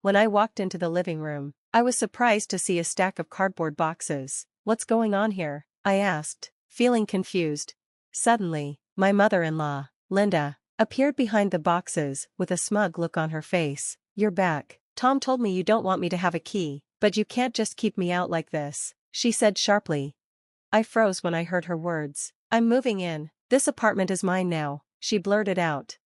When I walked into the living room, I was surprised to see a stack of cardboard boxes. "What's going on here?" I asked, feeling confused. Suddenly, my mother-in-law, Linda, appeared behind the boxes with a smug look on her face. "You're back. Tom told me you don't want me to have a key, but you can't just keep me out like this," she said sharply. I froze when I heard her words. "I'm moving in. This apartment is mine now," she blurted out.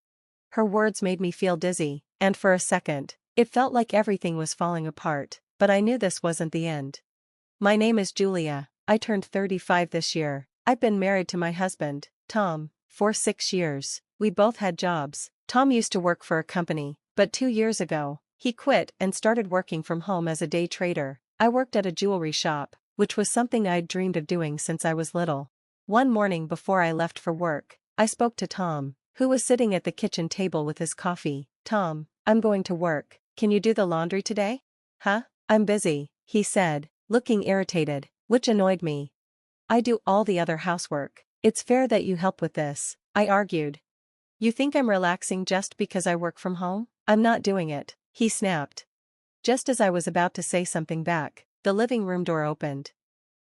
Her words made me feel dizzy, and for a second, it felt like everything was falling apart, but I knew this wasn't the end. "My name is Julia. I turned 35 this year. I've been married to my husband, Tom, for 6 years. We both had jobs. Tom used to work for a company, but 2 years ago, he quit and started working from home as a day trader. I worked at a jewelry shop, which was something I'd dreamed of doing since I was little. One morning before I left for work, I spoke to Tom, who was sitting at the kitchen table with his coffee. "Tom, I'm going to work. Can you do the laundry today?" "Huh? I'm busy," he said, looking irritated, which annoyed me. "I do all the other housework. It's fair that you help with this," I argued. "You think I'm relaxing just because I work from home? I'm not doing it," he snapped. Just as I was about to say something back, the living room door opened.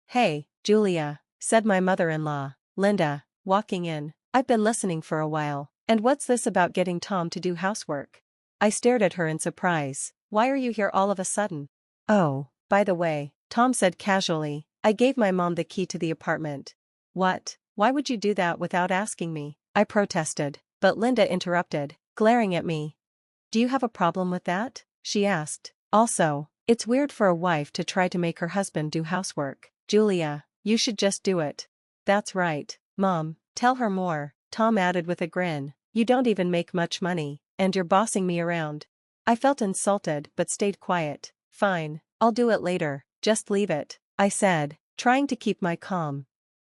"Hey, Julia," said my mother-in-law, Linda, walking in. "I've been listening for a while, and what's this about getting Tom to do housework?" I stared at her in surprise. "Why are you here all of a sudden?" "Oh, by the way," Tom said casually, "I gave my mom the key to the apartment." "What? Why would you do that without asking me?" I protested, but Linda interrupted, glaring at me. "Do you have a problem with that?" she asked. "Also, it's weird for a wife to try to make her husband do housework. Julia, you should just do it." "That's right, Mom, tell her more," Tom added with a grin. "You don't even make much money, and you're bossing me around." I felt insulted but stayed quiet. "Fine, I'll do it later, just leave it," I said, trying to keep my calm.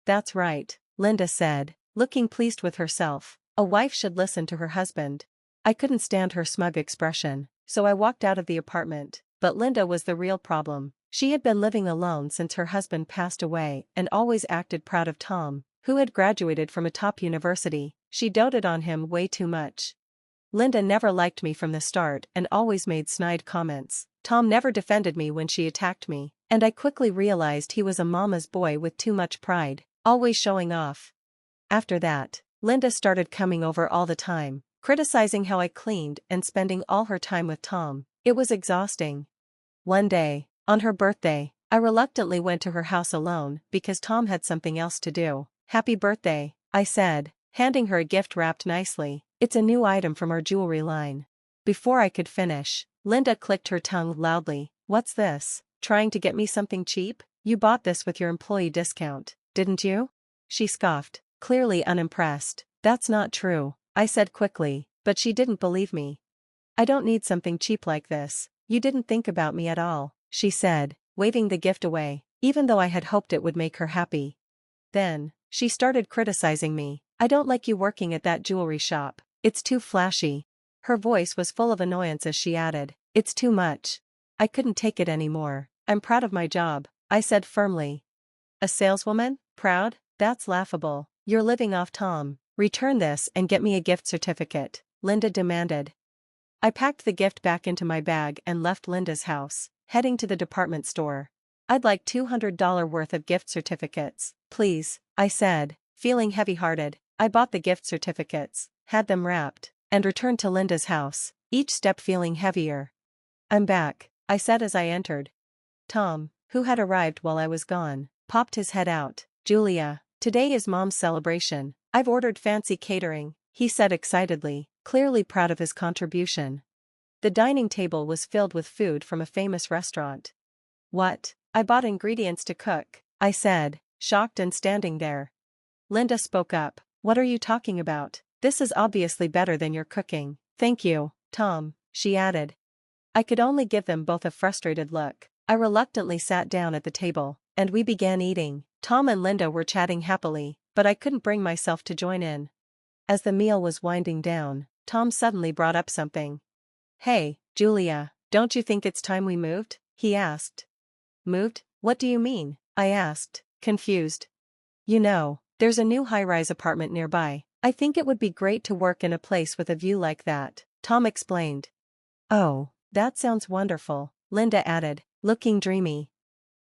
"That's right," Linda said, looking pleased with herself. "A wife should listen to her husband." I couldn't stand her smug expression, so I walked out of the apartment, but Linda was the real problem. She had been living alone since her husband passed away and always acted proud of Tom, who had graduated from a top university. She doted on him way too much. Linda never liked me from the start and always made snide comments. Tom never defended me when she attacked me, and I quickly realized he was a mama's boy with too much pride, always showing off. After that, Linda started coming over all the time, criticizing how I cleaned and spending all her time with Tom. It was exhausting. One day, on her birthday, I reluctantly went to her house alone because Tom had something else to do. "Happy birthday," I said, handing her a gift wrapped nicely. "It's a new item from our jewelry line." Before I could finish, Linda clicked her tongue loudly. "What's this? Trying to get me something cheap? You bought this with your employee discount, didn't you?" She scoffed, clearly unimpressed. "That's not true," I said quickly, but she didn't believe me. "I don't need something cheap like this. You didn't think about me at all," she said, waving the gift away, even though I had hoped it would make her happy. Then, she started criticizing me. "I don't like you working at that jewelry shop. It's too flashy." Her voice was full of annoyance as she added, "It's too much." I couldn't take it anymore. "I'm proud of my job," I said firmly. "A saleswoman? Proud? That's laughable. You're living off Tom. Return this and get me a gift certificate," Linda demanded. I packed the gift back into my bag and left Linda's house, heading to the department store. "I'd like $200 worth of gift certificates, please," I said, feeling heavy-hearted. I bought the gift certificates, had them wrapped, and returned to Linda's house, each step feeling heavier. "I'm back," I said as I entered. Tom, who had arrived while I was gone, popped his head out. "Julia, today is Mom's celebration. I've ordered fancy catering," he said excitedly, clearly proud of his contribution. The dining table was filled with food from a famous restaurant. "What? I bought ingredients to cook," I said, shocked and standing there. Linda spoke up. "What are you talking about? This is obviously better than your cooking." "Thank you, Tom," she added. I could only give them both a frustrated look. I reluctantly sat down at the table, and we began eating. Tom and Linda were chatting happily, but I couldn't bring myself to join in. As the meal was winding down, Tom suddenly brought up something. "Hey, Julia, don't you think it's time we moved?" he asked. "Moved? What do you mean?" I asked, confused. "You know, there's a new high-rise apartment nearby. I think it would be great to work in a place with a view like that," Tom explained. "Oh, That sounds wonderful, Linda added, looking dreamy.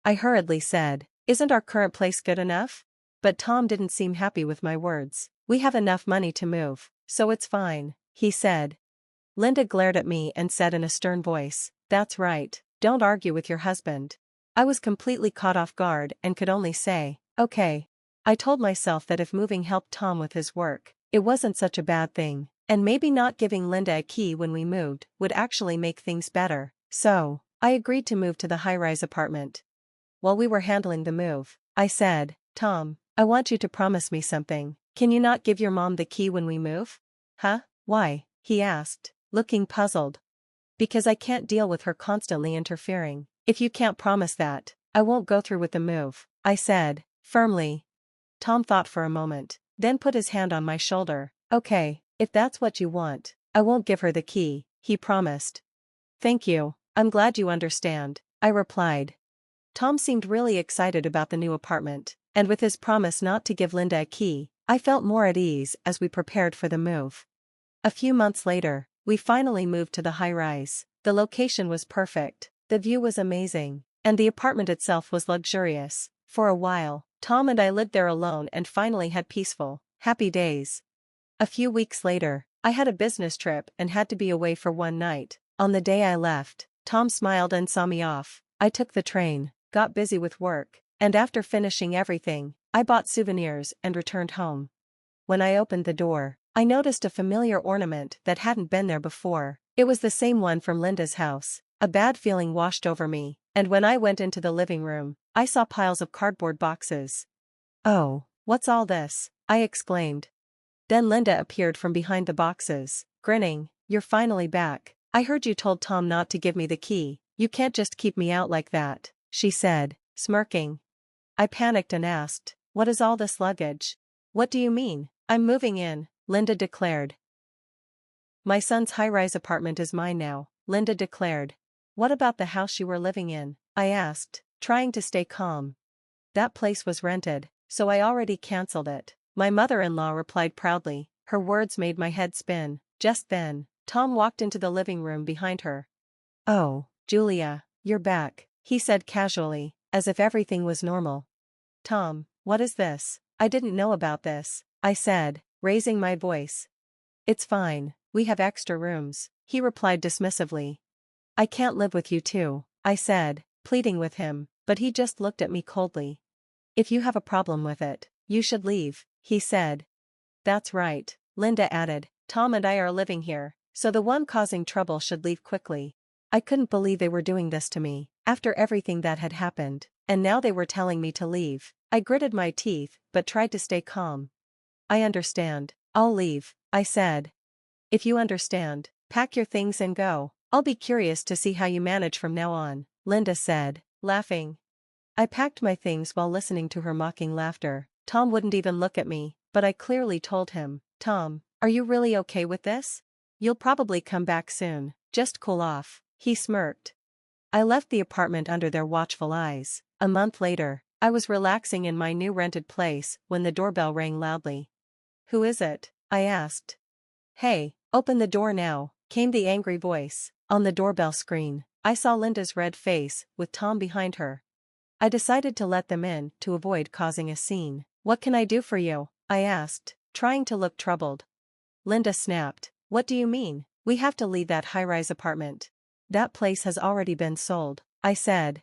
I hurriedly said, isn't our current place good enough? But Tom didn't seem happy with my words. We have enough money to move, so it's fine, he said. Linda glared at me and said in a stern voice, that's right, don't argue with your husband. I was completely caught off guard and could only say, okay. I told myself that if moving helped Tom with his work, it wasn't such a bad thing, and maybe not giving Linda a key when we moved would actually make things better. So, I agreed to move to the high-rise apartment. While we were handling the move, I said, Tom, I want you to promise me something. Can you not give your mom the key when we move? Huh? Why? He asked, looking puzzled. Because I can't deal with her constantly interfering. If you can't promise that, I won't go through with the move, I said, firmly. Tom thought for a moment, then put his hand on my shoulder. Okay, if that's what you want, I won't give her the key, he promised. Thank you, I'm glad you understand, I replied. Tom seemed really excited about the new apartment, and with his promise not to give Linda a key, I felt more at ease as we prepared for the move. A few months later, we finally moved to the high-rise. The location was perfect, the view was amazing, and the apartment itself was luxurious. For a while, Tom and I lived there alone and finally had peaceful, happy days. A few weeks later, I had a business trip and had to be away for one night. On the day I left, Tom smiled and saw me off. I took the train, got busy with work, and after finishing everything, I bought souvenirs and returned home. When I opened the door, I noticed a familiar ornament that hadn't been there before. It was the same one from Linda's house. A bad feeling washed over me, and when I went into the living room, I saw piles of cardboard boxes. Oh, what's all this? I exclaimed. Then Linda appeared from behind the boxes, grinning. You're finally back. I heard you told Tom not to give me the key. You can't just keep me out like that, she said, smirking. I panicked and asked, what is all this luggage? What do you mean? I'm moving in, Linda declared. My son's high-rise apartment is mine now, Linda declared. What about the house you were living in? I asked, trying to stay calm. That place was rented, so I already cancelled it, my mother-in-law replied proudly. Her words made my head spin. Just then, Tom walked into the living room behind her. Oh, Julia, you're back, he said casually, as if everything was normal. Tom, what is this? I didn't know about this, I said, raising my voice. It's fine, we have extra rooms, he replied dismissively. I can't live with you too, I said, pleading with him, but he just looked at me coldly. If you have a problem with it, you should leave, he said. That's right, Linda added. Tom and I are living here, so the one causing trouble should leave quickly. I couldn't believe they were doing this to me, after everything that had happened, and now they were telling me to leave. I gritted my teeth, but tried to stay calm. I understand, I'll leave, I said. If you understand, pack your things and go. I'll be curious to see how you manage from now on, Linda said, laughing. I packed my things while listening to her mocking laughter. Tom wouldn't even look at me, but I clearly told him, Tom, are you really okay with this? You'll probably come back soon, just cool off, he smirked. I left the apartment under their watchful eyes. A month later, I was relaxing in my new rented place when the doorbell rang loudly. Who is it? I asked. Hey, open the door now, came the angry voice. On the doorbell screen, I saw Linda's red face, with Tom behind her. I decided to let them in to avoid causing a scene. What can I do for you? I asked, trying to look troubled. Linda snapped. What do you mean? We have to leave that high-rise apartment. That place has already been sold, I said.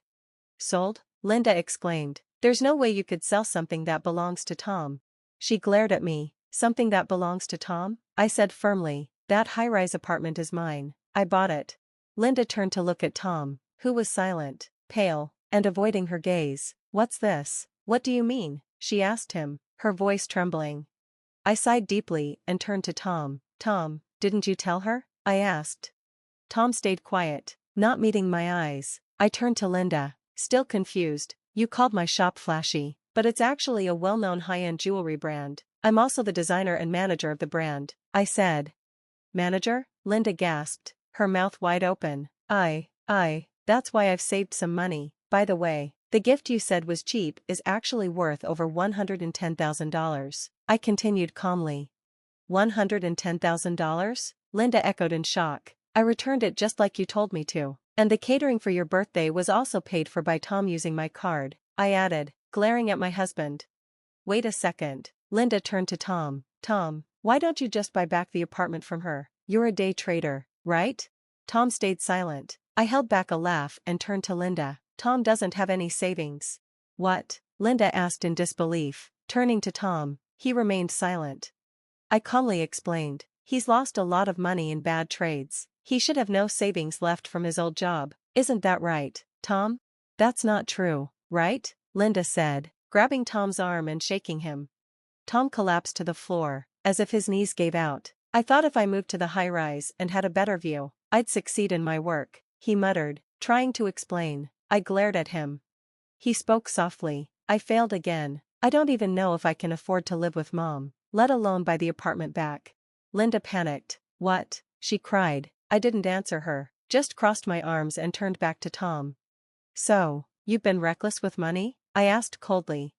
Sold? Linda exclaimed. There's no way you could sell something that belongs to Tom. She glared at me. Something that belongs to Tom? I said firmly. That high-rise apartment is mine. I bought it. Linda turned to look at Tom, who was silent, pale, and avoiding her gaze. What's this? What do you mean? She asked him, her voice trembling. I sighed deeply and turned to Tom. Tom, didn't you tell her? I asked. Tom stayed quiet, not meeting my eyes. I turned to Linda, still confused. You called my shop flashy, but it's actually a well-known high-end jewelry brand. I'm also the designer and manager of the brand, I said. Manager? Linda gasped, her mouth wide open. That's why I've saved some money. By the way, the gift you said was cheap is actually worth over $110,000. I continued calmly. $110,000? Linda echoed in shock. I returned it just like you told me to. And the catering for your birthday was also paid for by Tom using my card, I added, glaring at my husband. Wait a second. Linda turned to Tom. Tom, why don't you just buy back the apartment from her? You're a day trader, right? Tom stayed silent. I held back a laugh and turned to Linda. Tom doesn't have any savings. What? Linda asked in disbelief. Turning to Tom, he remained silent. I calmly explained. He's lost a lot of money in bad trades. He should have no savings left from his old job. Isn't that right, Tom? That's not true, right? Linda said, grabbing Tom's arm and shaking him. Tom collapsed to the floor, as if his knees gave out. I thought if I moved to the high-rise and had a better view, I'd succeed in my work, he muttered, trying to explain. I glared at him. He spoke softly. I failed again. I don't even know if I can afford to live with Mom, let alone buy the apartment back. Linda panicked. What? She cried. I didn't answer her, just crossed my arms and turned back to Tom. So, you've been reckless with money? I asked coldly.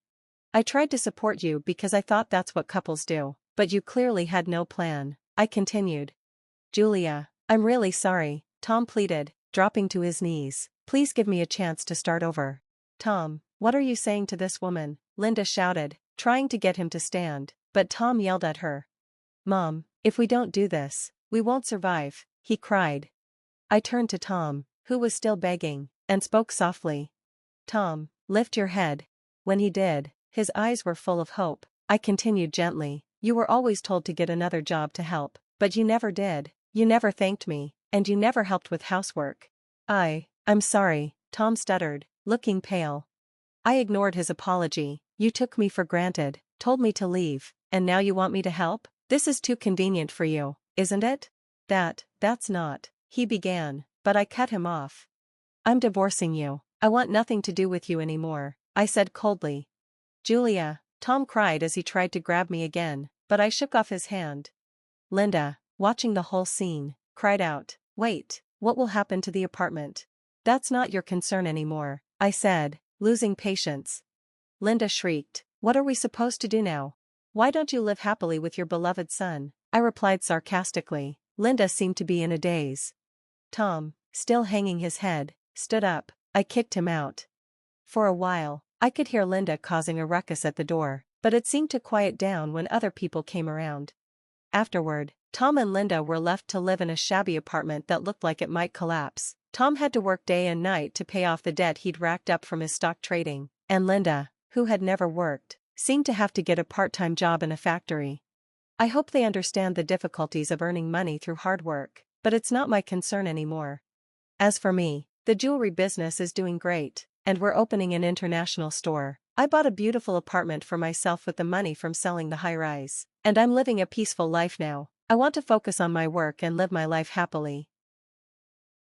I tried to support you because I thought that's what couples do, but you clearly had no plan, I continued. Julia, I'm really sorry, Tom pleaded, dropping to his knees. Please give me a chance to start over. Tom, what are you saying to this woman? Linda shouted, trying to get him to stand, but Tom yelled at her. Mom, if we don't do this, we won't survive, he cried. I turned to Tom, who was still begging, and spoke softly. Tom, lift your head. When he did, his eyes were full of hope. I continued gently. You were always told to get another job to help, but you never did. You never thanked me, and you never helped with housework. I'm sorry, Tom stuttered, looking pale. I ignored his apology. You took me for granted, told me to leave, and now you want me to help? This is too convenient for you, isn't it? That's not, he began, but I cut him off. I'm divorcing you. I want nothing to do with you anymore, I said coldly. Julia, Tom cried as he tried to grab me again, but I shook off his hand. Linda, watching the whole scene, cried out, Wait, what will happen to the apartment? That's not your concern anymore, I said, losing patience. Linda shrieked, What are we supposed to do now? Why don't you live happily with your beloved son? I replied sarcastically. Linda seemed to be in a daze. Tom, still hanging his head, stood up. I kicked him out. For a while, I could hear Linda causing a ruckus at the door, but it seemed to quiet down when other people came around. Afterward, Tom and Linda were left to live in a shabby apartment that looked like it might collapse. Tom had to work day and night to pay off the debt he'd racked up from his stock trading, and Linda, who had never worked, seemed to have to get a part-time job in a factory. I hope they understand the difficulties of earning money through hard work, but it's not my concern anymore. As for me, the jewelry business is doing great, and we're opening an international store. I bought a beautiful apartment for myself with the money from selling the high-rise, and I'm living a peaceful life now. I want to focus on my work and live my life happily.